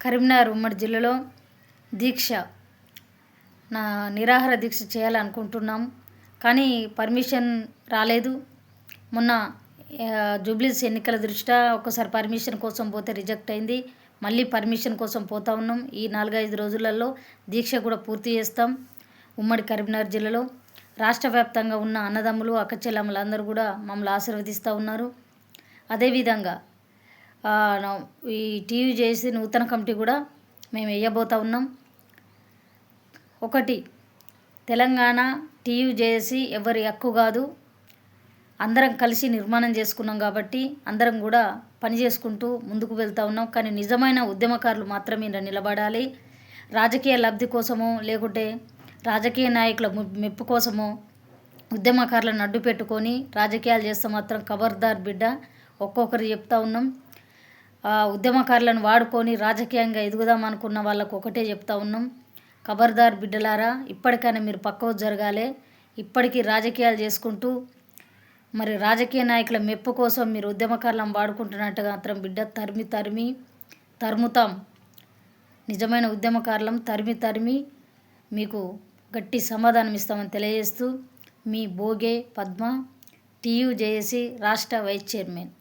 కరీంనగర్ ఉమ్మడి జిల్లాలో దీక్ష నిరాహార దీక్ష చేయాలనుకుంటున్నాం. కానీ పర్మిషన్ రాలేదు. మొన్న జూబ్లీస్ ఎన్నికల దృష్ట్యా ఒకసారి పర్మిషన్ కోసం పోతే రిజెక్ట్ అయింది. మళ్ళీ పర్మిషన్ కోసం పోతా ఉన్నాం. ఈ 4-5 రోజులలో దీక్ష కూడా పూర్తి చేస్తాం. ఉమ్మడి కరీంనగర్ జిల్లాలో రాష్ట్ర వ్యాప్తంగా ఉన్న అన్నదమ్ములు అక్కచెల్లెమ్మలు అందరూ కూడా మమ్మల్ని ఆశీర్వదిస్తూ ఉన్నారు. అదేవిధంగా ఈ టీవీ చేసి నూతన కమిటీ కూడా మేము వేయబోతూ ఉన్నాం. ఒకటి, తెలంగాణ టీవీ చేసి ఎవరి హక్కు కాదు, అందరం కలిసి నిర్మాణం చేసుకున్నాం కాబట్టి అందరం కూడా పని చేసుకుంటూ ముందుకు వెళ్తూ ఉన్నాం. కానీ నిజమైన ఉద్యమకారులు మాత్రమే నిలబడాలి. రాజకీయ లబ్ధి కోసమో లేకుంటే రాజకీయ నాయకుల మెప్పు కోసమో ఉద్యమకారులను అడ్డు పెట్టుకొని రాజకీయాలు చేస్తే మాత్రం ఖబర్దార్ బిడ్డ. ఒక్కొక్కరు చెప్తా ఉన్నాం. ఉద్యమకారులను వాడుకొని రాజకీయంగా ఎదుగుదాం అనుకున్న వాళ్ళకు ఒకటే చెప్తా ఉన్నాం, ఖబర్దార్ బిడ్డలారా, ఇప్పటికైనా మీరు పక్కకు జరగాలి. ఇప్పటికీ రాజకీయాలు చేసుకుంటూ మరి రాజకీయ నాయకుల మెప్పు కోసం మీరు ఉద్యమకారులను వాడుకుంటున్నట్టుగా మాత్రం బిడ్డ తరుముతాం. నిజమైన ఉద్యమకారులం తరిమి మీకు గట్టి సమాధానం ఇస్తామని తెలియజేస్తూ మీ బోగే పద్మ, టీయూజేఏసీ రాష్ట్ర వైస్ చైర్మన్.